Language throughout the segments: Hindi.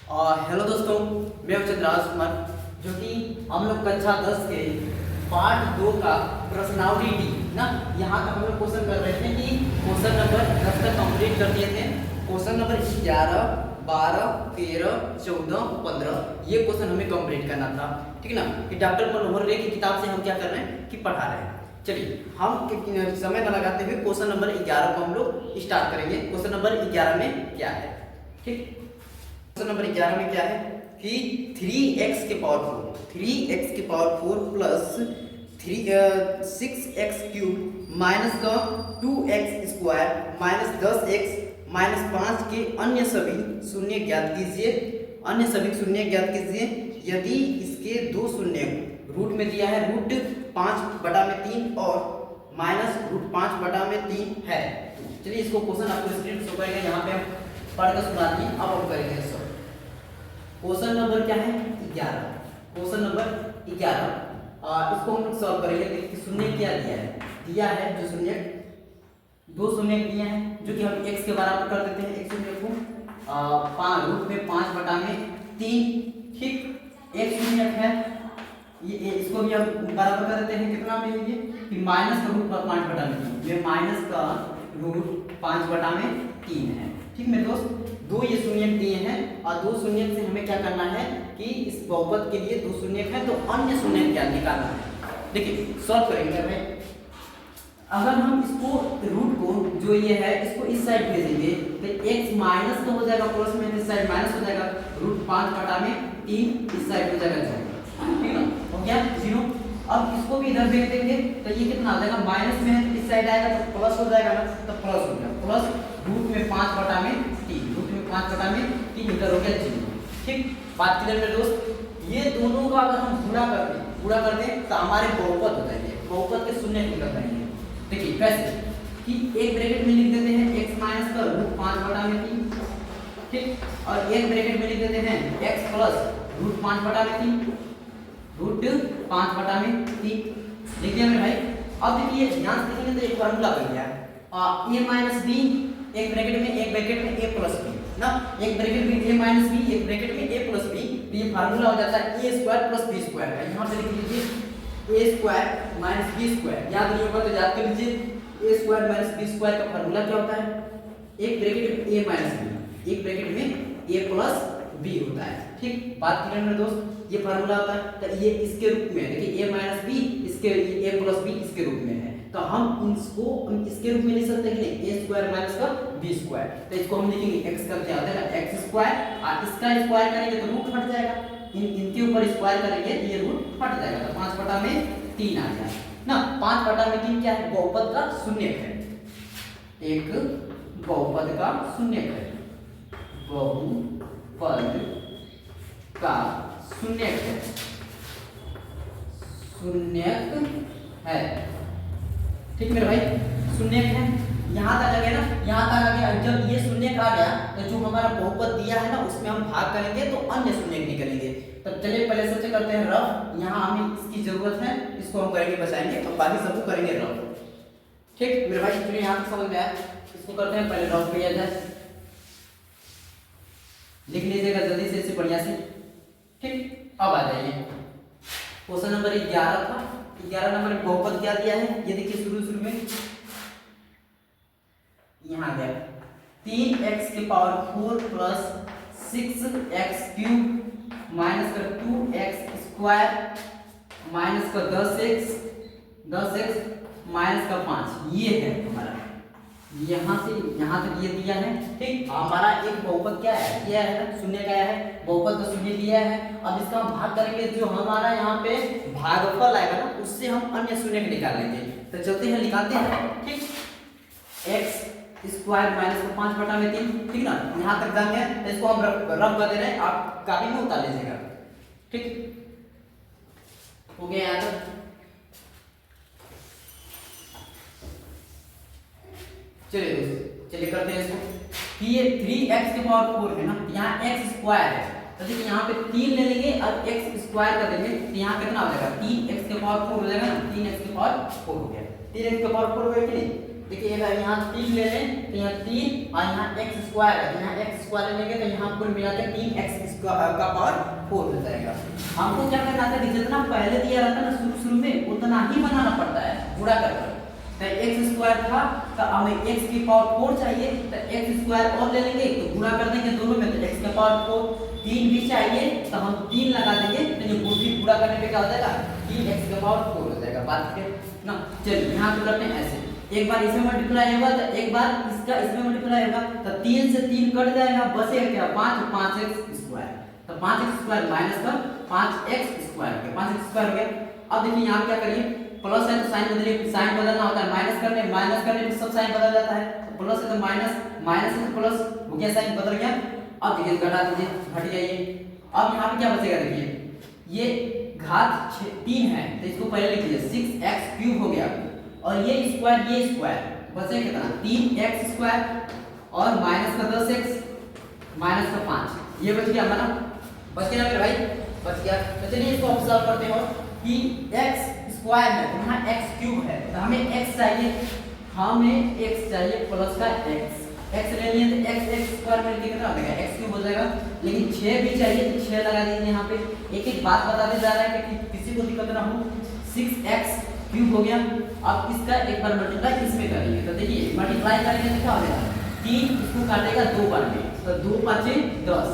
हेलो दोस्तों, मैं हूं चंद्राज कुमार, जो कि हम लोग कक्षा 10 के पार्ट 2 का पर्सनालिटी ना यहाँ तक हम लोग क्वेश्चन कर रहे थे कि क्वेश्चन नंबर 10 तक कंप्लीट कर दिए थे। क्वेश्चन नंबर 11, 12, 13, 14, 15 ये क्वेश्चन हमें कंप्लीट करना था, ठीक है ना। कि डॉक्टर मनोहर रे की किताब से हम क्या कर रहे हैं कि पढ़ा रहे हैं। चलिए हम समय न लगाते हुए क्वेश्चन नंबर 11 को हम लोग स्टार्ट करेंगे। क्वेश्चन नंबर 11 में क्या है, ठीक। क्वेश्चन नंबर 11 में क्या है कि 3x के power 4 plus 6x cube minus का 2x square minus 10x minus 5 के अन्य सभी शून्य ज्ञात कीजिए। यदि इसके दो शून्य रूट में दिया है रूट 5/3 और माइनस रूट 5/3 है। चलिए इसको क्वेश्चन आपको स्क्रीन शो करेगा, यहाँ पे हम पढ़कर सुना दिए, अब हम करेंगे सर। क्वेश्चन नंबर क्या है 11। क्वेश्चन नंबर 11 इसको हम लोग सॉल्व करेंगे। देखिए शून्य क्या दिया है जो शून्य दो शून्य दिए हैं, जो कि हम x के बराबर कर देते हैं। x शून्य को रूट में 5/3, ठीक। एक शून्य है ये इसको भी हम बराबर कर देते हैं कितना में ये कि माइनस का रूट 5/3, ये माइनस का रूट 5/3 है, ठीक मेरे दोस्त। दो ये शून्य दिए हैं और दो शून्य से हमें क्या करना है कि इस बहुपद के लिए दो शून्य है तो अन्य शून्य क्या निकालना है। देखिए सॉल्व करेंगे भाई। अगर हम इसको रूट को जो ये है इसको इस साइड भेजेंगे तो x माइनस का हो जाएगा प्लस में, इस साइड माइनस हो जाएगा, रूट 5/3 इस साइड हो जाएगा 0, ठीक है हो गया 0। अब इसको भी इधर भेज देंगे तो ये कितना आ जाएगा, माइनस में है तो इस साइड आएगा तो प्लस हो जाएगा ना, तो प्लस हो गया, प्लस रूट में 5/3, रूट में 5/3 इधर हो गया 0, ठीक। बात क्लियर मेरे दोस्त। ये दोनों का अगर हम गुणा कर दें तो हमारे बहुपद हो जाएंगे, बहुपद के शून्य निकल जाएंगे। देखिए कैसे कि एक ब्रैकेट में लिख देते हैं x माइनस का रूट 5/3, ठीक, और एक ब्रैकेट में लिख देते हैं x प्लस रूट 5/3, रूट 5/3 लिख दिया मेरे भाई। अब देखिए ध्यान से देखेंगे तो एक फार्मूला बन गया a माइनस बी, एक ब्रैकेट में a प्लस बी ना, एक ब्रैकेट में a माइनस बी, एक ब्रैकेट में a प्लस बी, तो ये फार्मूला हो जाता है a square plus b square का। यहाँ पे लिख लीजिए a square minus b square, याद नहीं होगा तो याद कर लीजिए। a square minus b square का फार्मूला क्या होता है, एक ब्रैकेट में a माइनस b, एक ब्रैकेट में a प्लस b होता है, ठीक। बात क्लियर मेरे दोस्त, ये फार्मूला होता है। तो ये इसके रूप में देखिए a माइनस b इसके a प्लस b इसके रूप में है, तो हम इसके रूप में लिख सकते हैं कि a स्क्वायर माइनस का b स्क्वायर। तो इसको हम लिखेंगे x का क्या होता है x स्क्वायर, और इसका स्क्वायर करेंगे तो रूट हट जाएगा, इनके ऊपर स्क्वायर करेंगे तो ये रूट हट जाएगा, तो 5/3 आ गया ना। 5/3 क्या है, बहुपद का शून्य है, एक बहुपद का शून्य है, बहुपद का शून्य है, ठीक मेरे भाई, शून्य है। यहाँ तक आ गया ना, यहाँ तक आ गया। जब ये शून्य आ गया तो जो हमारा बहुपद दिया है ना उसमें हम भाग करेंगे तो अन्य शून्य निकलेंगे। तो चलिए पहले सबसे करते हैं रफ, यहाँ हमें इसकी जरूरत है, इसको हम करेंगे बचाएंगे और बाकी सबको करेंगे रफ, ठीक मेरे भाई। चलिए यहाँ तक समझ में आया, इसको करते हैं पहले रफ किया जाए, लिख लीजिएगा जल्दी से इसे बढ़िया से, ठीक। अब आ जाइए क्वेश्चन नंबर 11 था। 11 नंबर में बहुपद क्या दिया है ये देखिए, शुरू में यहाँ गया 3x के power 4 plus 6x cube minus का 2x स्क्वायर माइनस का 10x माइनस का 5, ये है हमारा, यहाँ से यहाँ तक ये दिया है, ठीक। हमारा एक बहुपद क्या है दिया है ना, शून्य का है, बहुपद का शून्य दिया है। अब इसका हम भाग करेंगे, जो हमारा यहाँ पे भागफल आएगा ना उससे हम अन्य शून्य को निकाल लेंगे। तो चलते हैं निकालते हैं, ठीक। x स्क्वायर माइनस का 5/3, ठीक ना, यहाँ तक जान गए। तो इसको हम रफ कर दे रहे हैं, आप कॉपी में उतार लीजिएगा, ठीक हो गया यहाँ तक। चलिए दोस्तों चलिए करते हैं इसको कि ये 3x के पावर 4 है ना, यहाँ x स्क्वायर है तो देखिए यहाँ पे 3 ले लेंगे और x स्क्वायर कर देंगे तो यहाँ कितना हो जाएगा 3x के पावर 4 हो जाएगा ना, 3x के पावर 4 हो गया, 3x के पावर 4 हो गया कि नहीं। देखिए अगर यहाँ 3 ले लें तो यहाँ 3 और यहाँ x स्क्वायर है, यहाँ x स्क्वायर लेंगे तो यहाँ कुल मिला के 3x का पावर 4 हो जाएगा। हमको क्या करना था कि जितना पहले दिया रहता है ना शुरू में उतना ही बनाना पड़ता है गुणा कर। तो x स्क्वायर था तो हमें x की पावर 4 चाहिए, तो x स्क्वायर और ले लेंगे तो गुणा कर देंगे दोनों में, तो x का पावर 4 3 भी चाहिए तो हम 3 लगा देंगे, तो ये पूरी गुणा करने पे क्या हो जाएगा 3x का पावर 4 हो जाएगा। बात के ना चलिए यहाँ पे करते हैं ऐसे, एक बार इसमें मल्टीप्लाई होगा तो एक बार इसका इसमें मल्टीप्लाई होगा, तो 3 से 3 कट जाएगा, बचेगा क्या 5, 5x स्क्वायर, तो 5x स्क्वायर माइनस का 5x स्क्वायर, 5x स्क्वायर हो गया। अब देखिए यहाँ क्या करिए, प्लस है तो साइन बदलिए, साइन बदलना होता है माइनस करने में सब साइन बदल जाता है, तो प्लस है तो माइनस, माइनस है तो प्लस हो गया, साइन बदल गया। अब देखिए घटा दीजिए, घट गया ये। अब यहाँ पे क्या बचेगा, देखिए ये घात 3 है तो इसको पहले लिख लीजिए 6x क्यूब हो गया, और ये स्क्वायर बचे कितना 3x स्क्वायर और माइनस का 10x माइनस का 5, ये बच गया हमारा, बच गया मेरे भाई, बच गया। तो चलिए इसको ऑब्जर्व करते हो कि x स्क्वायर है तो यहाँ x क्यूब है, तो हमें x चाहिए प्लस का x ले लिए तो x स्क्वायर में कितना हो जाएगा x क्यूब हो जाएगा, लेकिन 6 भी चाहिए तो 6 लगा दीजिए। यहाँ पे एक बात बताते जा रहा है कि किसी को दिक्कत ना हो, 6x क्यूब हो गया। अब इसका एक बार मल्टीप्लाई इसमें करेंगे, तो देखिए मल्टीप्लाई करेंगे तो क्या हो जाएगा 3 इसको काटेगा 2 बार में, तो 2 5 10,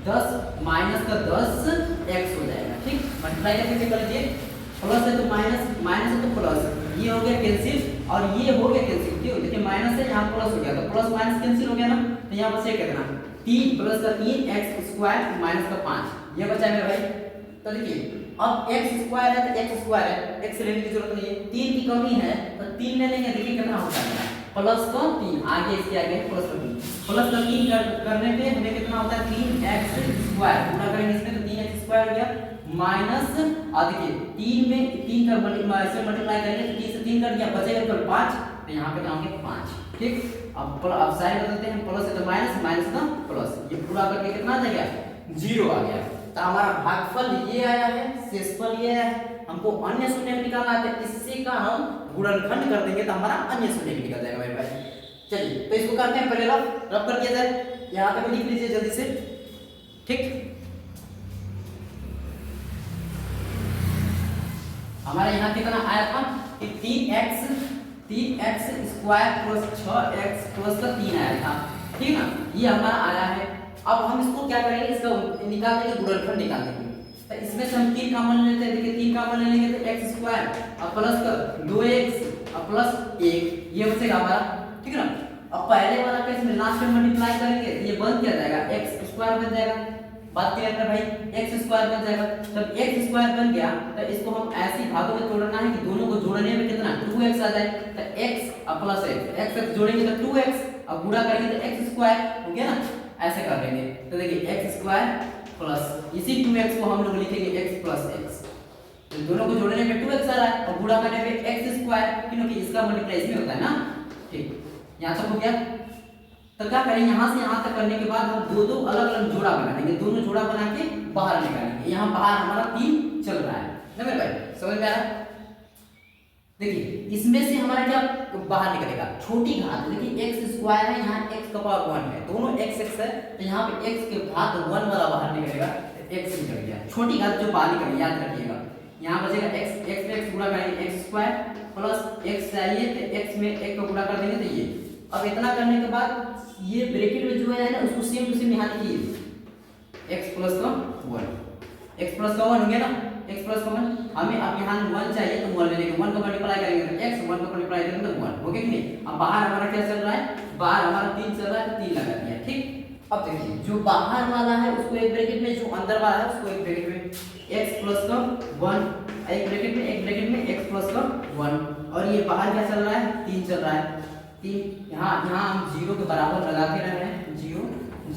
10 माइनस का 10x हो जाएगा। ठीक, मल्टीप्लाई करके कर लीजिए, प्लस है तो माइनस, माइनस है तो प्लस, ये हो गया कैंसिल और ये हो गया कैंसिल। क्यों, देखिए माइनस है यहाँ प्लस हो गया, तो प्लस माइनस कैंसिल हो गया ना, तो यहाँ बचे कितना 3 प्लस का 3x स्क्वायर माइनस का 5, ये बचा मेरे भाई। तो देखिए अब x स्क्वायर है तो x स्क्वायर है, x लेने की जरूरत नहीं है, 3 की कमी है तो 3 ले लेंगे। देखिए कितना होता है प्लस का 3, आगे इसके आगे प्लस का 3, प्लस का 3 करने पे हमें कितना होता है 3x स्क्वायर, गुणा करेंगे इसमें तो 3x स्क्वायर हो गया माइनस, देखिए 3 में 3 का मल्टीप्लाई करेंगे तो 3 से 3 कट गया, बचेगा केवल 5, तो यहाँ पे लाओगे 5। ठीक, अब साइन बदलते हैं, प्लस है तो माइनस, माइनस का प्लस, ये पूरा करके कितना आ जाएगा 0 आ गया। तो हमारा भागफल ये आया है, शेषफल ये आया है, हमको अन्य शून्य निकालना है, तो इससे का हम गुणनखंड कर देंगे तो हमारा अन्य शून्य निकल जाएगा मेरे भाई। चलिए तो इसको करते हैं पहले रफ कर दिया जाए, यहाँ पे लिख लीजिए जल्दी से। ठीक, हमारे यहाँ कितना आया था कि 3x square plus 6x plus का 3 आया था। ठीक ना, ये हमारा आया है। अब हम इसको क्या करेंगे, इसका निकाल देंगे, गुणनखंड निकाल देंगे। तो इसमें से हम 3 कॉमन लेते हैं, देखिए 3 कॉमन ले लेंगे तो x स्क्वायर और प्लस का 2x और प्लस 1, ये बचेगा हमारा। ठीक है ना, अब पहले वाला का इसमें लास्ट में मल्टीप्लाई करेंगे तो ये बन क्या जाएगा x स्क्वायर बन जाएगा। बात क्लियर है भाई, x स्क्वायर बन जाएगा। जब x स्क्वायर बन गया तो इसको हम ऐसी भागों में तोड़ना है कि दोनों को जोड़ने में कितना 2x आ जाए, तो x और प्लस x जोड़ेंगे तो 2x और गुणा करेंगे तो x स्क्वायर हो गया ना, ऐसे कर लेंगे। तो देखिए x स्क्वायर प्लस इसी 2x को हम लोग लिखेंगे x प्लस x, तो दोनों को जोड़ने में 2x आ रहा है और गुणा करने पे x स्क्वायर, क्योंकि इसका मल्टीप्लाई इसमें होता है ना। ठीक, यहाँ तक हो गया। तो क्या करें, यहाँ से यहाँ तक करने के बाद हम दो अलग अलग जोड़ा बना देंगे, दोनों जोड़ा बना के बाहर निकालेंगे। यहाँ बाहर हमारा 3 चल रहा है ना मेरे भाई, समझ में आ रहा है। देखिए इसमें से हमारा क्या बाहर निकलेगा छोटी घात, देखिए x स्क्वायर है, यहाँ x का पावर 1 है, दोनों x है, तो यहाँ पे x के घात 1 वाला बाहर निकलेगा, x निकल गया। छोटी घात जो बाहर निकलेगी याद रखिएगा, यहाँ बचेगा x पे x गुणा करेंगे x स्क्वायर प्लस x चाहिए तो x में 1 को गुणा कर देंगे तो ये। अब इतना करने के बाद ये ब्रैकेट में जो है ना उसको सेम टू सेम यहाँ लिखिए x प्लस का 1, x प्लस का 1 हो गया ना, x प्लस का 1। हमें अब यहाँ 1 चाहिए तो 1 ले लेंगे, 1 का मल्टीप्लाई करेंगे तो x, 1 का मल्टीप्लाई करेंगे तो 1 हो गया कि नहीं। अब बाहर हमारा क्या चल रहा है, बाहर हमारा 3 चल रहा है तो 3 लगा दिया। ठीक, अब देखिए जो बाहर वाला है उसको एक ब्रैकेट में, जो अंदर वाला है उसको एक ब्रैकेट में x प्लस का 1, एक ब्रैकेट में x प्लस का 1, और ये बाहर क्या चल रहा है 3 चल रहा है। 3 यहाँ हम 0 के बराबर लगा के रह रहे हैं, 0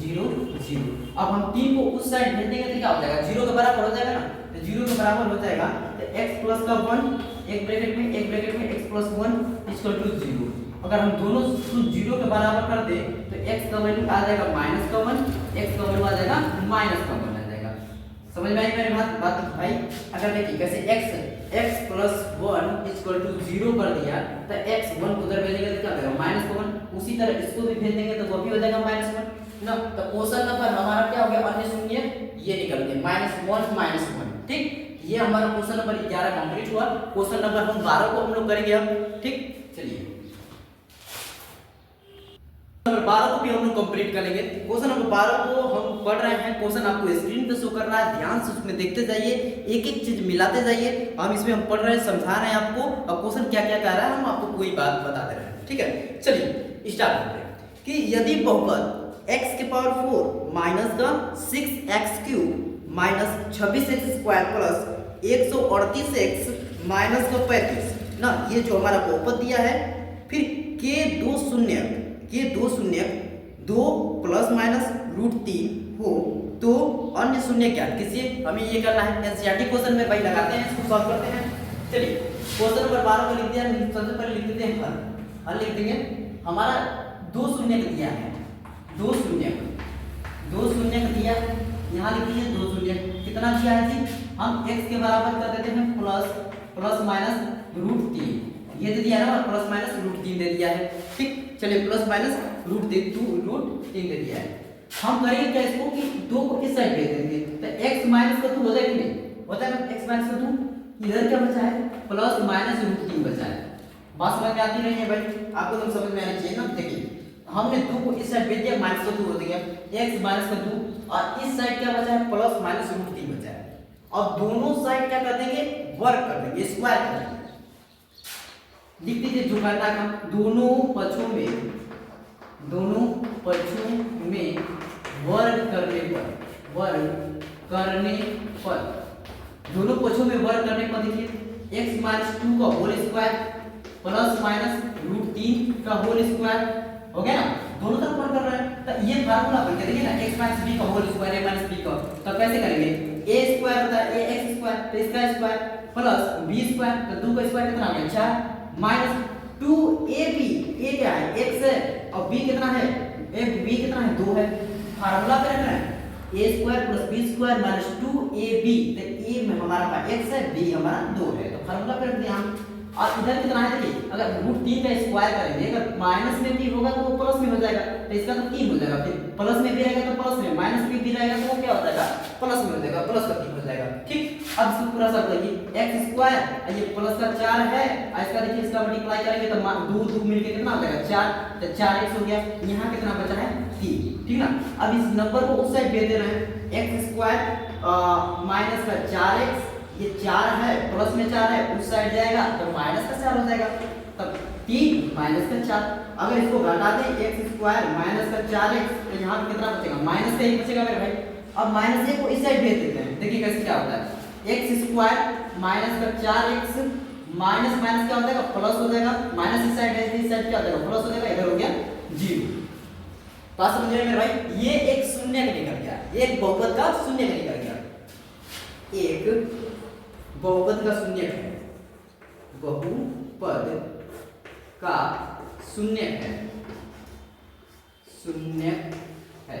0 0। अब हम 3 को उस साइड भेज देंगे तो क्या हो जाएगा 0 के बराबर हो जाएगा ना, तो 0 के बराबर हो जाएगा तो x प्लस का 1 एक ब्रैकेट में x प्लस 1 इक्वल टू 0। अगर हम दोनों को 0 के बराबर कर दे तो x का वैल्यू आ जाएगा माइनस का 1, x का वैल्यू आ जाएगा माइनस का 1 आ जाएगा। समझ में आई मेरी बात भाई। अगर देखिए कैसे x प्लस 1 इक्वल टू 0 कर दिया तो x 1 को उधर भेजेंगे तो क्या हो जाएगा माइनस 1। उसी तरह इसको भी भेज देंगे तो वो भी हो जाएगा माइनस 1 ना। तो क्वेश्चन नंबर हमारा क्या हो गया, अन्य शून्य ये निकल गए -1 ठीक। ये हमारा क्वेश्चन नंबर 11 कंप्लीट हुआ। क्वेश्चन नंबर हम 12 को हम लोग करेंगे अब, ठीक। चलिए नंबर 12 को भी हम लोग कंप्लीट करेंगे। क्वेश्चन नंबर 12 को हम पढ़ रहे हैं, क्वेश्चन आपको स्क्रीन पे शो कर रहा है, ध्यान से उसमें देखते जाइए, एक एक चीज मिलाते जाइए। हम इसमें हम पढ़ रहे हैं, समझा रहे हैं आपको, अब क्वेश्चन क्या क्या कह रहा है हम आपको कोई बात बता दे रहे हैं, ठीक है। चलिए स्टार्ट करते हैं कि यदि बहुपद x के पावर 4 माइनस का 6x³ minus 26x² plus 138x minus का 35 ना, ये जो हमारा बहुपद दिया है, फिर के दो शून्य 2 प्लस माइनस √3 हो तो अन्य शून्य क्या, किसी हमें ये करना है। एनसीईआरटी क्वेश्चन में भाई लगाते हैं, इसको सॉल्व करते हैं। चलिए क्वेश्चन नंबर 12 को लिख दिया, सबसे पहले लिख देते हैं हल लिख देंगे। हमारा 2 शून्य का दिया है, 2 शून्य का दिया है, यहाँ लिख दीजिए 2 शून्य। कितना दिया है जी, हम x के बराबर कर देते हैं प्लस माइनस √3, ये दे दिया है ना, प्लस माइनस √3 दे दिया है, ठीक। चलिए प्लस माइनस √3 दे दिया है। हम करेंगे क्या इसको कि 2 को इस साइड भेज देंगे तो x माइनस का 2 हो जाएगा कि नहीं, होता है ना, x माइनस का 2, इधर क्या बचा है प्लस माइनस √3 बचा है। बात समझ में आती नहीं है भाई, आपको तो समझ में आनी चाहिए ना। देखिए हमने 2 को इस साइड भेज दिया, माइनस का 2 हो गया, x माइनस का 2, और इस साइड क्या बचा है प्लस माइनस √3 बचा है। अब दोनों साइड क्या कर देंगे, वर्ग कर देंगे, स्क्वायर कर देंगे। लिख दीजिए जो करना है, दोनों पक्षों में वर्ग करने पर देखिए x माइनस 2 का होल स्क्वायर प्लस माइनस √3 का होल स्क्वायर हो गया ना, दोनों तरफ वर्ग कर रहे हैं। तो ये फार्मूला बन के देखिए ना, x माइनस b का whole square a minus b का, तो कैसे करेंगे, a स्क्वायर होता है ax स्क्वायर, तो इसका स्क्वायर प्लस b स्क्वायर, तो 2 का स्क्वायर कितना आ गया 4 माइनस 2ab, a क्या है x है, और b कितना है, b कितना है 2 है। फार्मूला पे रखना है a square plus b square minus 2ab, तो a में हमारा x है, b हमारा 2 है, तो फार्मूला पे रख दिया हम। और इधर कितना है देखिए, अगर √3 का स्क्वायर करेंगे, अगर माइनस में भी होगा तो वो प्लस में हो जाएगा, तो इसका तो 3 हो जाएगा, फिर प्लस में भी रहेगा तो प्लस में, माइनस में भी रहेगा तो वो क्या हो जाएगा प्लस में हो जाएगा, प्लस का 3 हो जाएगा, ठीक। अब इसको पूरा सब देखिए x स्क्वायर, ये प्लस का 4 है, और इसका देखिए इसका मल्टीप्लाई करेंगे तो 2 मिलके कितना हो जाएगा 4, तो 4x हो गया, यहाँ कितना बचा है 3, ठीक ना। अब इस नंबर को उस साइड भेज दे रहे हैं, x स्क्वायर माइनस का 4x, ये 4 है प्लस में 4 है, उस साइड जाएगा तो माइनस का 4 हो जाएगा, तब 3 माइनस का 4। अगर इसको घटा दें x स्क्वायर माइनस का 4x, तो यहाँ पे कितना बचेगा माइनस का 1 बचेगा मेरे भाई। अब माइनस 1 को इस साइड भेज देते हैं, देखिए कैसे क्या होता है, x स्क्वायर माइनस का 4x माइनस माइनस क्या हो जाएगा प्लस हो जाएगा, माइनस इस साइड है, इस साइड क्या हो जाएगा प्लस हो जाएगा, इधर हो गया 0। बात समझ रहे मेरे भाई, ये एक शून्य का निकल गया, एक बहुपद का शून्य का निकल गया, एक बहुपद का शून्य है, बहुपद का शून्य है,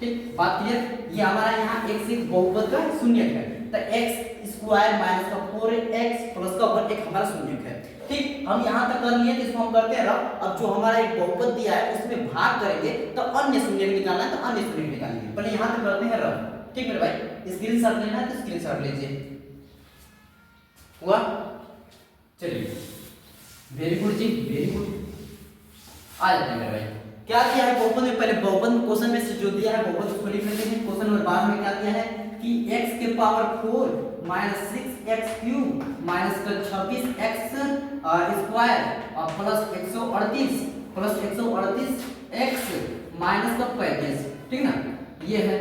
ठीक। बात क्लियर, ये हमारा यहाँ x एक बहुपद का शून्य है, तो x स्क्वायर माइनस का 4x प्लस का 1 हमारा शून्य है, ठीक। हम यहाँ तक कर लिए, इसको हम करते हैं। अब जो हमारा एक बहुपद दिया है उसमें भाग करेंगे तो अन्य शून्य निकालना है, तो अन्य शून्य निकालेंगे, पहले यहाँ तक करते हैं रफ, ठीक मेरे भाई। स्क्रीनशॉट लेना है तो स्क्रीनशॉट लीजिए, हुआ। चलिए वेरी गुड जी, वेरी गुड। आ जाते हैं मेरे भाई, क्या दिया है बहुपद में, पहले बहुपद क्वेश्चन में से जो दिया है बहुपद उसको लिख लेते हैं। क्वेश्चन नंबर 12 में क्या दिया है कि x के पावर 4 माइनस 6x³ माइनस का 26x स्क्वायर और प्लस 138x माइनस का 35, ठीक ना, ये है,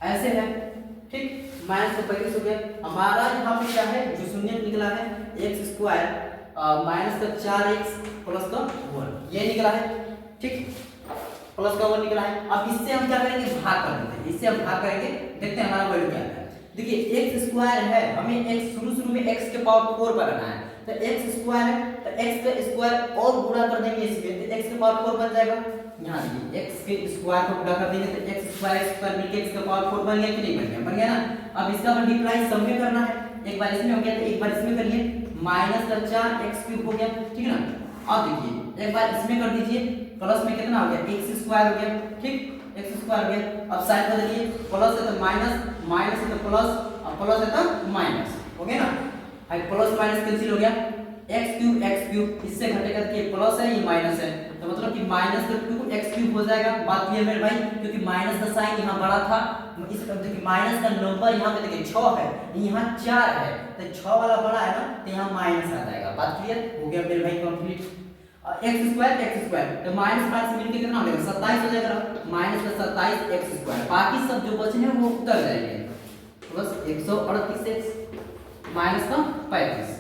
ऐसे है, ठीक। माइनस का 35 हो गया। हमारा यहाँ पे क्या है जो शून्य निकला है, x स्क्वायर माइनस का 4x प्लस का 1, ये निकला है, ठीक, प्लस का 1 निकला है। अब इससे हम क्या करेंगे, भाग कर देते हैं, इससे हम भाग करेंगे, देखते हैं हमारा वैल्यू क्या आता है। देखिए x स्क्वायर है, हमें x शुरू में x के पावर 4 पर रखना है, तो एक्स स्क्वायर है तो एक्स का स्क्वायर और गुणा कर देंगे इसमें तो एक्स का पावर 4 बन जाएगा। यहाँ देखिए एक्स के स्क्वायर को गुणा कर देंगे तो एक्स स्क्वायर मिलके एक्स का पावर 4 बन गया कि नहीं बन गया? बन गया ना। अब इसका मल्टीप्लाई सब में करना है, एक बार इसमें हो गया तो एक बार इसमें करिए, माइनस का 4 एक्स क्यूब हो गया, ठीक है ना। अब देखिए एक बार इसमें कर दीजिए, प्लस में कितना हो गया? एक्स स्क्वायर हो गया, ठीक, एक्स स्क्वायर हो गया। अब साइड बदलिए, प्लस है तो माइनस, माइनस है तो प्लस, अब प्लस है तो माइनस, हो गया ना। अब प्लस माइनस कैंसिल हो गया, एक्स क्यूब इससे घटेगा तो ये प्लस है ये माइनस है तो मतलब कि माइनस का 2x क्यूब हो जाएगा। बात क्लियर मेरे भाई, क्योंकि माइनस का साइन यहाँ बड़ा था, इस देखिए माइनस का नंबर यहाँ पे देखिए 6 है, यहाँ 4 है तो 6 वाला बड़ा है ना तो यहाँ माइनस आ जाएगा। बात क्लियर हो गया मेरे भाई, कंप्लीट। एक्स स्क्वायर तो माइनस माइनस मिलके कितना हो जाएगा? 27 हो जाएगा, माइनस का 27 एक्स स्क्वायर। बाकी सब जो बचे हैं वो उतर जाएंगे, प्लस 138 एक्स माइनस का 35।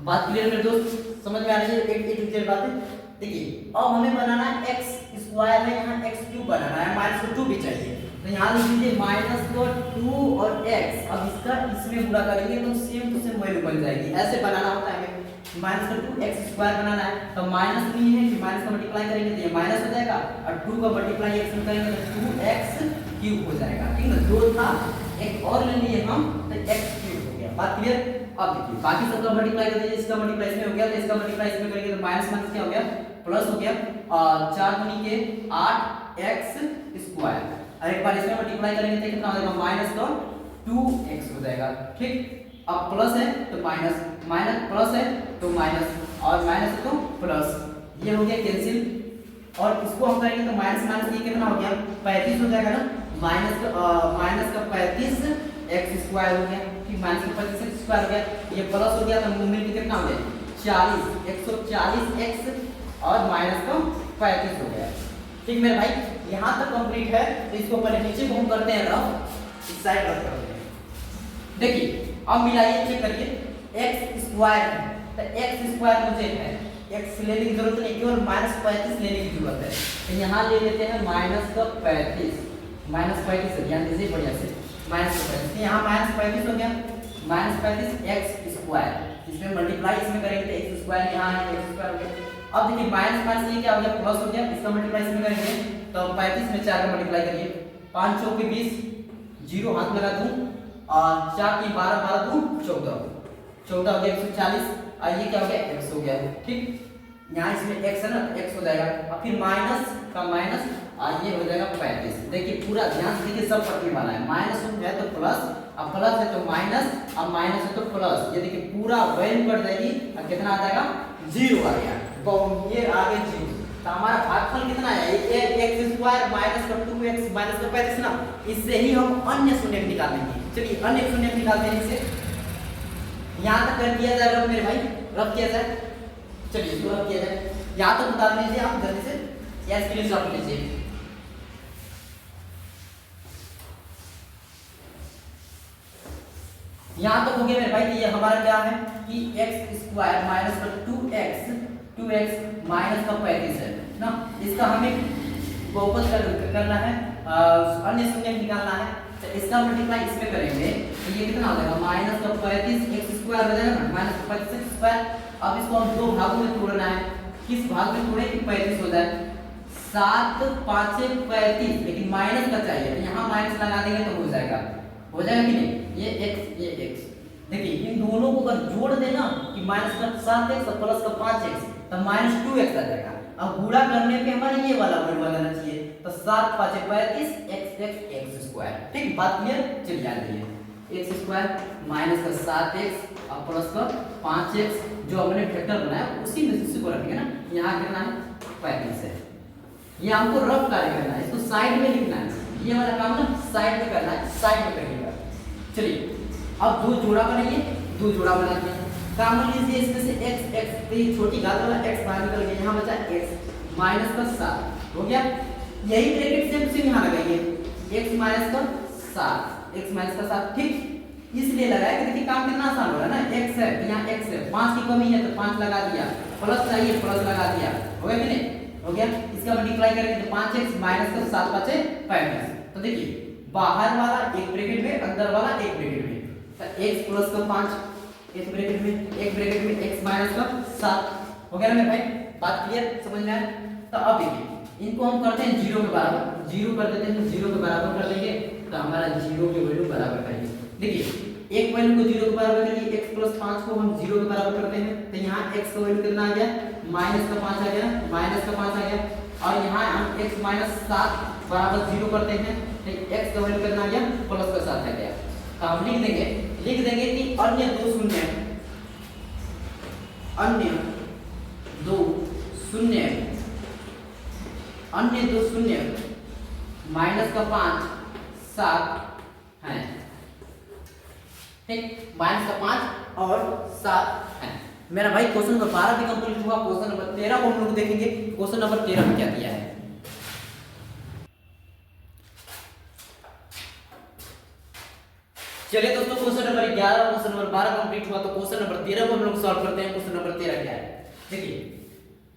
बात क्लियर मेरे दोस्त, समझ में आ रही है? एक क्लियर बात है। देखिए अब हमें बनाना है एक्स स्क्वायर है, यहाँ एक्स क्यूब बनाना है, माइनस को 2 भी चाहिए तो यहाँ लिख दीजिए माइनस को 2 और एक्स। अब इसका इसमें गुणा करेंगे तो सेम टू सेम वैल्यू बन जाएगी, ऐसे बनाना होता है हमें। माइनस का 2 एक्स स्क्वायर बनाना है तो माइनस नहीं है कि माइनस का मल्टीप्लाई करेंगे तो ये माइनस हो जाएगा और 2 का मल्टीप्लाई एक्स में करेंगे तो 2x क्यूब हो जाएगा, ठीक है। 2 था एक और ले लिए हम तो x क्यूब हो गया। बात क्लियर। अब देखिए बाकी सबका मल्टीप्लाई कर दीजिए, इसका मल्टीप्लाई इसमें हो गया तो इसका मल्टीप्लाई इसमें करेंगे तो माइनस माइनस क्या हो गया? प्लस हो गया, और 4 दूनी के 8 एक्स स्क्वायर और एक बार इसमें मल्टीप्लाई करेंगे तो कितना हो जाएगा? माइनस का 2x हो जाएगा, ठीक। अब प्लस है तो माइनस, माइनस प्लस है तो माइनस और माइनस है तो प्लस, ये हो गया कैंसिल। और इसको हम करेंगे तो माइनस माइनस ये कितना हो गया? 35 हो जाएगा ना। माइनस का 35 एक्स स्क्वायर हो गया, ठीक, माइनस का 35 एक्स स्क्वायर हो गया, ये प्लस हो गया तो मिल के कितना हो गया? 40, 140 एक्स और माइनस का 35 हो गया, ठीक मेरे भाई। यहाँ तक कंप्लीट है तो इसको पहले नीचे को हम करते हैं रफ, इस साइड रफ करते हैं। देखिए अब मिलाइए, चेक करिए, एक्स स्क्वायर है तो एक्स स्क्वायर मुझे है, एक्स लेने की जरूरत नहीं, केवल माइनस 35 लेने की जरूरत है तो यहाँ ले लेते हैं माइनस का 35, माइनस 35 ध्यान दीजिए बढ़िया से, माइनस का 35 यहाँ माइनस 35 हो गया, माइनस 35 एक्स स्क्वायर, इसमें मल्टीप्लाई इसमें करेंगे तो एक्स स्क्वायर यहाँ है एक्स स्क्वायर हो गया। अब देखिए माइनस माइनस ये क्या हो गया? प्लस हो गया, इसका मल्टीप्लाई इसमें करेंगे तो 35 में 4 का मल्टीप्लाई करिए, 5 चौके 20, 0 हाथ लगा दूं और 4 की 12, 12 दूं 14, 14 हो गया 140 और ये क्या हो गया? x हो गया, ठीक। यहाँ इसमें x है ना x हो जाएगा और फिर माइनस का माइनस और ये हो जाएगा 35। देखिए पूरा ध्यान से देखिए, सब पढ़ने वाला है, माइनस है तो प्लस, अब प्लस है तो माइनस, अब माइनस है तो प्लस, ये देखिए पूरा वैल्यू बढ़ जाएगी और कितना आ जाएगा? 0 आ गया, तो ये आ गया 0। तो हमारा भागफल कितना है? एक्स स्क्वायर माइनस का 2x माइनस का 35 ना, इससे ही हम अन्य शून्य निकालेंगे। चलिए अन्य शून्य निकालते हैं इससे। यहाँ तक कर दिया जाए रफ मेरे भाई, रफ किया जाए, चलिए इसको रफ किया जाए। यहाँ तक बता लीजिए आप जल्दी से या स्क्रीनशॉट लीजिए। यहाँ तक हो गया मेरे भाई कि ये हमारा क्या है कि एक्स स्क्वायर माइनस का 2x माइनस का 35 है ना, इसका हमें बहुपद करना है, अन्य शून्य निकालना है तो इसका मल्टीप्लाई इसमें करेंगे तो ये कितना हो जाएगा? माइनस का 35 एक्स स्क्वायर हो जाएगा ना, माइनस का 35 स्क्वायर। अब इसको हम दो भागों में तोड़ना है, किस भाग में तोड़े कि 35 हो जाए? 7 5 35, लेकिन माइनस का चाहिए तो यहाँ माइनस लगा देंगे तो हो जाएगा कि नहीं? ये x देखिए इन दोनों को अगर जोड़ देना कि माइनस का 7x और प्लस का 5x तो माइनस 2x आ जाएगा। अब गुणा करने पे हमारे ये वाला वैल्यू बनाना चाहिए तो 7 5 35 x स्क्वायर, ठीक। बात क्लियर। चलिए याद रखिए x स्क्वायर माइनस का 7x और प्लस का 5x जो हमने वेक्टर बनाया उसी में से को रखेंगे ना, यहाँ कितना है? 35 है। ये हमको रफ कार्य करना है, इसको साइड में लिखना है, ये वाला काम ना साइड में करना है, साइड में करिएगा। चलिए अब दो जोड़ा बनाइए, दो जोड़ा बनाते हैं। काम लीजिए इसमें से x तो ये छोटी घात वाला x बाहर निकल गया, यहाँ बचा x माइनस का 7 हो गया। यही ब्रैकेट सेम सेम यहाँ लगाइए, x माइनस का 7, ठीक। इसलिए लगाया कि देखिए काम कितना आसान हो रहा है ना, x है यहाँ x है, 5 की कमी है तो 5 लगा दिया, प्लस चाहिए प्लस लगा दिया, हो गया कि नहीं? हो गया। इसका मल्टीप्लाई करेंगे तो 5x माइनस का 7 5 35। तो देखिए बाहर वाला एक ब्रैकेट में, अंदर वाला एक ब्रैकेट में, तो x प्लस का 5 एक ब्रैकेट में x माइनस का 7 हो गया ना मेरे भाई, बात क्लियर, समझ में आया। तो अब देखिए इनको हम करते हैं 0 के बराबर, 0 कर देते हैं, तो 0 के बराबर कर देंगे तो हमारा 0 की वैल्यू बराबर करेंगे। देखिए एक वैल्यू को 0 के बराबर करिए, x प्लस 5 को हम 0 के बराबर करते हैं, तो यहाँ x का वैल्यू कितना आ गया, माइनस का 5 आ गया, माइनस का 5 आ गया। और यहाँ हम x माइनस 7 बराबर 0 करते हैं, तो x का वैल्यू कितना आ गया, प्लस का 7 आ गया। तो हम लिख देंगे कि अन्य दो शून्य माइनस का 5 7 है, ठीक, माइनस का 5 और 7 है। मेरा भाई क्वेश्चन नंबर 12 भी कंप्लीट हुआ। क्वेश्चन नंबर 13 को हम लोग देखेंगे, क्वेश्चन नंबर 13 में क्या दिया है। चलिए दोस्तों question number 11 question number 12 complete हुआ, तो क्वेश्चन नंबर 13 को हम लोग सॉल्व करते हैं। क्वेश्चन नंबर 13 क्या है, देखिए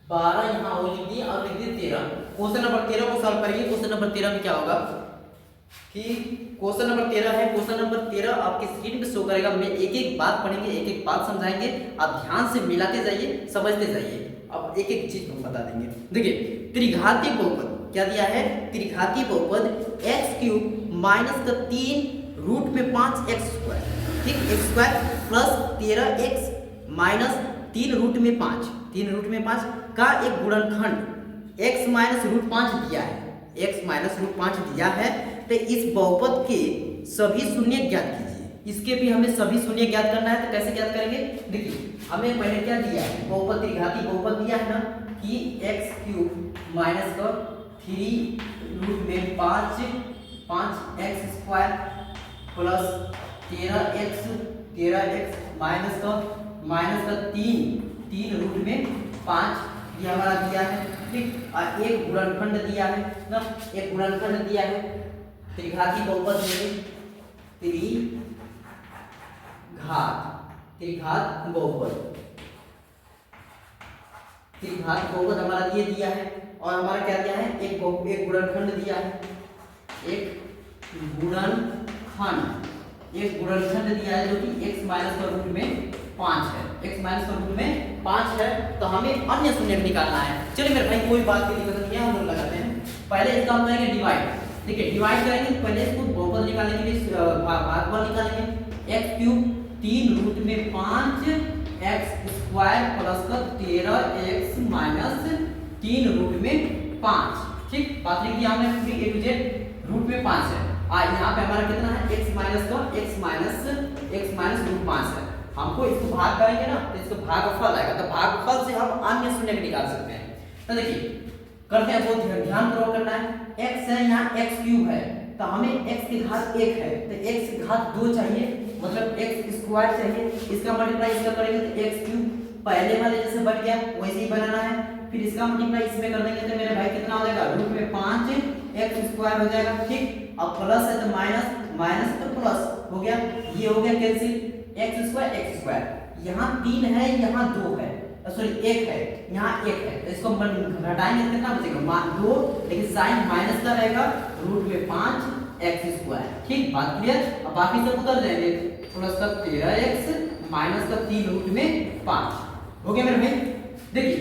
12 यहाँ और लिख दिए और लिख दिए 13। क्वेश्चन नंबर 13 को सॉल्व करिए। क्वेश्चन नंबर 13 में क्या होगा कि क्वेश्चन नंबर 13 है, क्वेश्चन नंबर 13 आपके स्क्रीन पे शो करेगा। मैं एक एक बात पढ़ेंगे, एक एक बात समझाएंगे, आप ध्यान से मिलाते जाइए, समझते जाइए। अब एक एक चीज हम बता देंगे। देखिए त्रिघातीय बहुपद क्या दिया है, त्रिघातीय बहुपद x³ माइनस का 3 रूट में 5x स्क्वायर, ठीक, x square plus 13x minus 3 root में 5 का एक गुणनखंड x माइनस रूट 5 दिया है, x माइनस रूट 5 दिया है। तो इस बहुपद के सभी शून्य ज्ञात कीजिए। इसके भी हमें सभी शून्य ज्ञात करना है, तो कैसे ज्ञात करेंगे, देखिए हमें पहले क्या दिया है, बहुपद त्रिघाती बहुपद दिया है ना कि x³ माइनस का 3 रूट में 5x square plus 13x minus का 3 रूट में 5 ये हमारा दिया है, ठीक। और एक गुणनखंड दिया है ना, एक गुणनखंड दिया है त्रिघाती बहुपद में, त्रिघात बहुपद हमारा ये दिया है। और हमारा क्या दिया है, एक गुणनखंड दिया है, एक गुणनखंड दिया है जो कि x माइनस का रूट में 5 है, x माइनस का रूट में 5 है। तो हमें अन्य शून्य निकालना है। चलिए मेरे भाई कोई बात की दिक्कत नहीं है, हम लोग लगाते हैं। पहले इसका हम करेंगे डिवाइड, देखिए डिवाइड करेंगे, पहले इसको बहुपद निकालने के लिए भागफल निकालेंगे। x³ 3 रूट में 5x स्क्वायर प्लस का 13x माइनस 3 रूट में 5, ठीक, बात लिख दिया हमने पूरी a to z, रूट में 5 है। यहाँ पे हमारा कितना है, x माइनस रूट 5 है। हमको इसको भाग करेंगे ना तो इसको भागफल आएगा, तो भागफल से हम अन्य शून्य निकाल सकते हैं। तो देखिए करते हैं, बहुत ध्यानपूर्वक करना है। x है, यहाँ x³ है, तो हमें x की घात 1 है, तो x की घात 2 चाहिए, मतलब x स्क्वायर चाहिए। इसका मल्टीप्लाई इसका करेंगे तो x³ पहले वाले जैसे बन गया वैसे ही बनाना है। फिर इसका मल्टीप्लाई इसमें कर देंगे तो मेरे भाई कितना हो जाएगा, रूट में 5x स्क्वायर हो जाएगा, ठीक। अब प्लस है तो माइनस तो प्लस हो गया, ये हो गया कैंसिल, x स्क्वायर, यहाँ 3 है, यहाँ 2 है, सॉरी 1 है, यहाँ 1 है, तो इसको घटाएंगे तो कितना बचेगा, 2, लेकिन साइन माइनस का रहेगा, रूट में 5x स्क्वायर, ठीक, बात क्लियर। अब बाकी सब उतर जाएंगे, प्लस का 13x माइनस का 3 रूट में 5 हो गया मेरे भाई। देखिए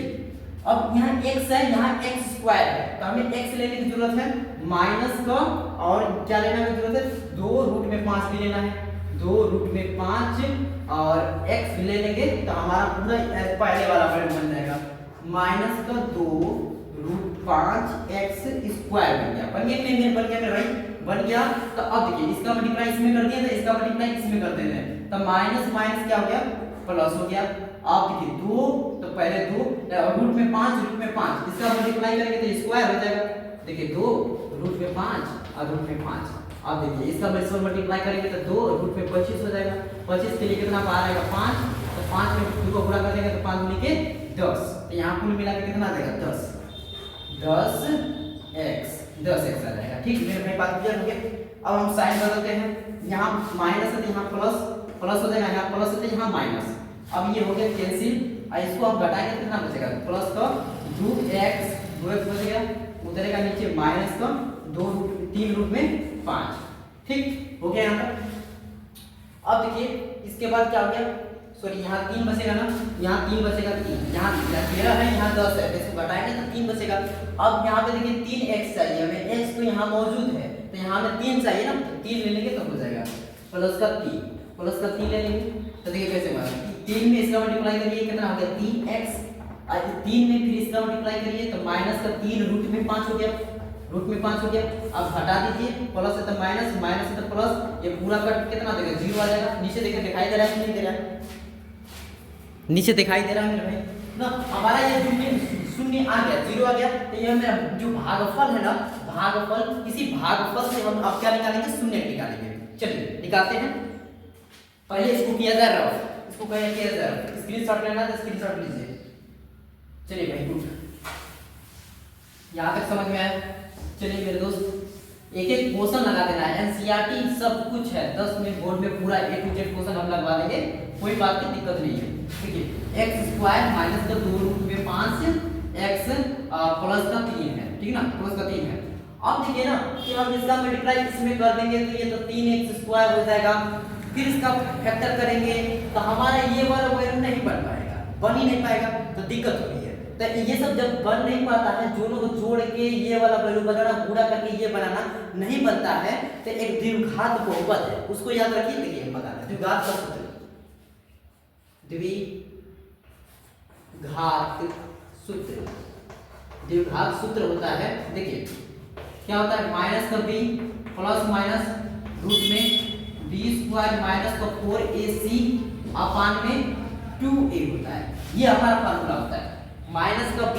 अब यहाँ x है, यहाँ x स्क्वायर है, तो हमें x लेने की जरूरत है माइनस का, और क्या लेना की जरूरत है, 2 रूट में 5 भी लेना है, 2 रूट में 5 और x ले लेंगे तो हमारा पूरा पहले वाला पॉइंट बन जाएगा, माइनस का 2 रूट 5x स्क्वायर बन गया, बन गया मेरे भाई, बन गया। तो अब देखिए इसका मल्टीप्लाई इसमें कर दिया, तो इसका मल्टीप्लाई इसमें कर देते हैं, तो माइनस माइनस क्या हो गया, प्लस हो गया। आप देखिए 2, तो पहले 2 रूट में 5, इसका मल्टीप्लाई करेंगे तो स्क्वायर हो जाएगा। देखिए 2 रूट में 5 और रूट में 5, अब देखिए इसका मल्टीप्लाई करेंगे तो 2 रूट में 25 हो जाएगा। 25 के लिए कितना बाहर आएगा, 5, तो 5 में 2 को पूरा कर देंगे तो 5 दूनी के 10, तो यहाँ कुल मिला के कितना आ जाएगा, 10x आ जाएगा, ठीक मेरे भाई, बात क्लियर हो गया। अब हम साइन बदलते हैं, यहाँ माइनस है तो यहाँ प्लस हो जाएगा, यहाँ प्लस है तो यहाँ माइनस। अब ये हो गया कैंसिल, और इसको हम घटाएंगे तो कितना बचेगा, प्लस का 2x बच गया, उतरेगा नीचे माइनस का 3 रूट में 5, ठीक हो गया यहाँ पर। अब देखिए इसके बाद क्या हो गया, सॉरी यहाँ 3 बचेगा ना, यहाँ 3 बचेगा, 3 यहाँ 13 है, यहाँ 10 है, इसको घटाएंगे तो 3 बचेगा। अब यहाँ पे देखिए 3x चाहिए हमें, x तो यहाँ मौजूद है तो यहाँ हमें 3 चाहिए ना, तो 3 ले लेंगे तो हो जाएगा प्लस का 3, प्लस का 3 ले लेंगे तो देखिए कैसे होगा, 3 में इसका मल्टीप्लाई करिए कितना हो गया 3x, 3 में फिर इसका मल्टीप्लाई करिए तो माइनस का 3 रूट में 5 हो गया, रूट में 5 हो गया। अब हटा दीजिए, प्लस है तो माइनस, माइनस है तो प्लस, ये पूरा कट कितना देगा 0 आ जाएगा। नीचे देखिए दिखाई दे रहा है कि नहीं दे रहा है, नीचे दिखाई दे रहा है मेरे भाई ना, हमारा ये शून्य आ गया, 0 आ गया, तो ये मेरा जो भागफल है ना, भागफल, इसी भागफल से हम अब क्या निकालेंगे, शून्य निकालेंगे। चलिए निकालते हैं, पहले इसको किया जाए रफ, इसको किया जाए रफ, स्क्रीनशॉट लेना तो स्क्रीनशॉट लीजिए। चलिए भाई गुड, यहाँ तक समझ में आया। चलिए मेरे दोस्त एक एक क्वेश्चन लगा देना है, एनसीईआरटी सब कुछ है, 10 में बोर्ड में पूरा A to Z क्वेश्चन हम लगवा देंगे, कोई बात की दिक्कत नहीं है। ठीक है, x स्क्वायर माइनस का 2 रूट में 5 x प्लस का 3 है, ठीक है ना, प्लस का 3 है। अब देखिए ना कि हम इसका मल्टीप्लाई इसमें कर देंगे तो ये तो 3x स्क्वायर हो जाएगा, फिर इसका फैक्टर करेंगे तो हमारा ये वाला वैल्यू नहीं बन पाएगा, बन ही नहीं पाएगा, तो दिक्कत हो रही है। तो ये सब जब बन नहीं पाता है, दोनों को जोड़ के ये वाला वैल्यू बनाना, गुणा करके ये बनाना नहीं बनता है, तो एक द्विघात बहुपद है, उसको याद रखिए। देखिए हम बताते हैं द्विघात का सूत्र, द्विघात सूत्र, द्विघात सूत्र होता है, देखिए क्या होता है, माइनस का b प्लस माइनस रूट में b स्क्वायर माइनस का 4ac अपान में 2a होता है, ये हमारा फार्मूला होता है। माइनस का b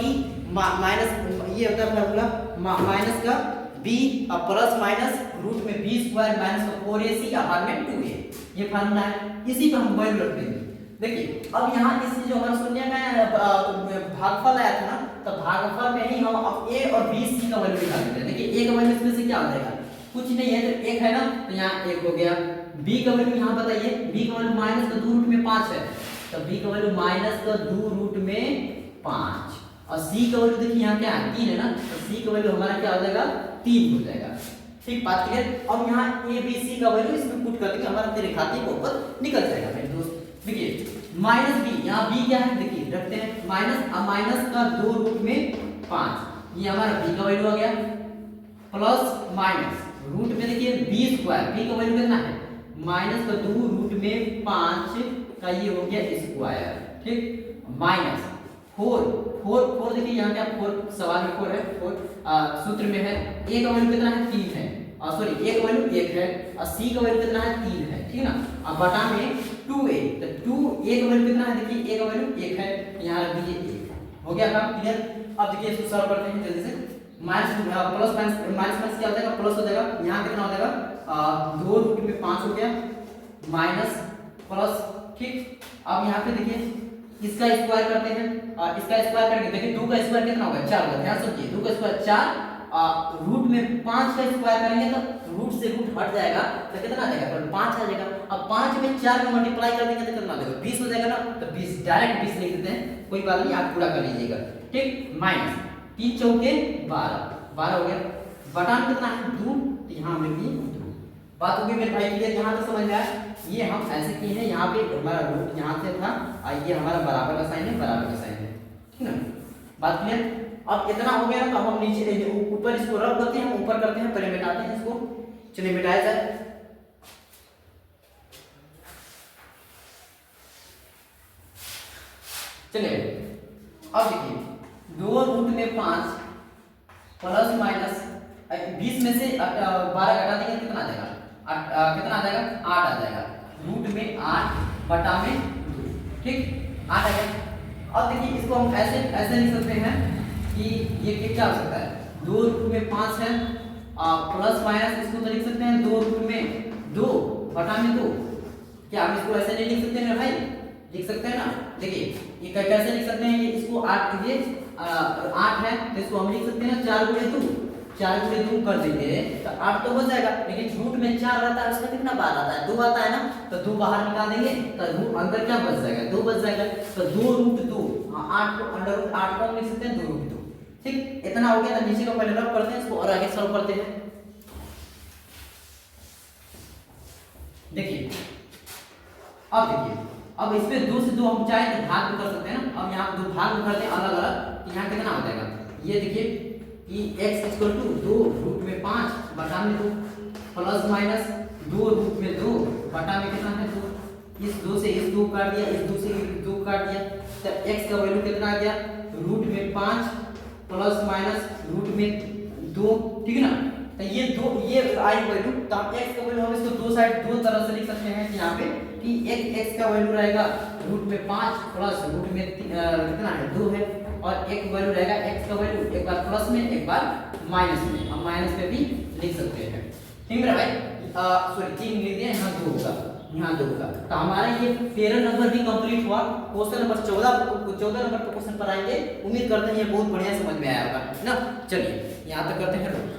माइनस, ये होता है फार्मूला, माइनस का b प्लस माइनस रूट में b स्क्वायर माइनस का 4ac अपान में 2a, ये फार्मूला है, इसी को हम वैल्यू रख देंगे। देखिए अब यहाँ इस जो हमारा शून्य में भागफल आया था ना, तो भागफल में ही हम अब a और b c का वैल्यू निकाल देते हैं। देखिए a का वैल्यू इसमें से क्या हो जाएगा, कुछ नहीं है, तो 1 है ना, तो यहाँ 1 हो गया। b का वैल्यू यहाँ बताइए, b का वैल्यू माइनस का 2 रूट में 5 है, तो b का वैल्यू माइनस का 2 रूट में 5, और c का वैल्यू देखिए यहाँ क्या है 3 है ना, तो c का वैल्यू हमारा क्या हो जाएगा 3 हो जाएगा। ठीक, बात क्लियर। अब यहाँ a b c का वैल्यू इसमें पुट कर देंगे, हमारा त्रिघाती बहुपद निकल जाएगा मेरे दोस्त। देखिए माइनस b, यहाँ b क्या है, देखिए रखते हैं माइनस, अब माइनस का 2 रूट में 5, ये हमारा b का वैल्यू आ गया, प्लस माइनस रूट में देखिए b स्क्वायर, b का वैल्यू कितना है माइनस का 2 रूट में 5 का ये हो गया स्क्वायर, ठीक, माइनस 4 देखिए यहाँ क्या 4 सवाल में 4 है, 4 सूत्र में है, a का वैल्यू कितना है 3 है, सॉरी a का वैल्यू 1 है, और c का वैल्यू कितना है 3 है, ठीक है ना। अब बटा में 2a, तो 2a का वैल्यू कितना है, देखिए a का वैल्यू 1 है, यहाँ रख दीजिए 1, हो गया काम क्लियर। अब देखिए इसको सॉल्व करते हैं जल्दी से, माइनस प्लस माइनस क्या हो जाएगा, प्लस हो जाएगा, यहाँ कितना हो जाएगा 2 रूट में 5 हो गया, माइनस प्लस, ठीक। अब यहाँ पे देखिए इसका स्क्वायर करते हैं, इसका स्क्वायर करके देखिए 2 का स्क्वायर कितना होगा 4 होगा, ध्यान समझिए 2 का स्क्वायर 4, रूट में 5 का स्क्वायर करेंगे तो रूट से रूट हट जाएगा, तो कितना आ जाएगा 5 आ जाएगा। अब 5 में 4 में मल्टीप्लाई कर देंगे तो कितना आ जाएगा 20 हो जाएगा ना, तो 20 डायरेक्ट 20 लिख देते हैं, कोई बात नहीं, आप पूरा कर लीजिएगा, ठीक। माइनस 3 चौके 12 हो गया, बटा कितना है 2, तो यहाँ हम लिख दिए 2। बात होगी मेरे भाई क्लियर, यहाँ तक समझ में आया। ये हम ऐसे किए हैं, यहाँ पे हमारा रूट यहाँ से था, और ये हमारा बराबर का साइन है, बराबर का साइन है, ठीक है ना, बात क्लियर। अब इतना हो गया ना, तो हम नीचे ऊपर इसको रब करते हैं, ऊपर करते हैं, पहले मिटाते हैं इसको, चलिए मिटाया जाए। चलिए अब देखिए 2 रूट में 5 प्लस माइनस 20 में से 12 घटा देंगे कितना आ जाएगा, कितना आ जाएगा 8 आ जाएगा, रूट में 8 बटा में 2, ठीक 8 आ गया। अब देखिए इसको हम ऐसे लिख सकते हैं कि ये क्या हो सकता है, 2 रूट में 5 है, प्लस माइनस इसको तो लिख सकते हैं 2 रूट में 2 बटा में 2, क्या हम इसको ऐसे नहीं लिख सकते हैं भाई, लिख सकते हैं ना। देखिए ये कैसे लिख सकते हैं, ये इसको 8 ये 8 है, तो इसको हम लिख सकते हैं 4 गुणे 2, 4 गुणे 2 कर देंगे तो 8 तो हो जाएगा, लेकिन रूट में 4 रहता है, उसका कितना बार आता है 2 आता है ना, तो 2 बाहर निकाल देंगे तो रूट अंदर क्या बच जाएगा 2 बच जाएगा, तो 2 रूट 2, 8 को अंडर रूट 8 को हम लिख सकते हैं 2 रूट 2, ठीक। इतना हो गया, तो नीचे का पहले रब करते हैं इसको और आगे सॉल्व करते हैं। देखिए अब देखिए अब इस पे 2 से 2 हम चाहे तो भाग भी कर सकते हैं ना। अब यहाँ 2 भाग में करते हैं अलग अलग, तो यहाँ कितना हो जाएगा, ये देखिए कि x इक्वल टू 2 रूट में 5 बटा में 2 प्लस माइनस 2 रूट में 2 बटा में कितना है 2, इस 2 से इस 2 काट दिया, इस 2 से इस 2 काट दिया, तब x का वैल्यू कितना आ गया रूट में 5 प्लस माइनस रूट में 2, ठीक है ना। तो ये दो ये आई वैल्यू, तो हम x का वैल्यू हम इसको दो साइड दो तरह से लिख सकते हैं यहाँ पे कि एक x का वैल्यू रहेगा रूट में 5 प्लस रूट में कितना है 2 है, और एक वैल्यू रहेगा x का वैल्यू एक बार प्लस में एक बार माइनस में, हम माइनस में भी लिख सकते हैं, ठीक है भाई। सॉरी 3 लिख दिया, यहाँ 2 होगा, यहाँ 2 होगा। तो हमारा ये 13 नंबर भी कंप्लीट हुआ। क्वेश्चन नंबर 14 नंबर पर क्वेश्चन पर आएंगे। उम्मीद करते हैं ये बहुत बढ़िया समझ में आया होगा ना। चलिए यहाँ तक करते हैं।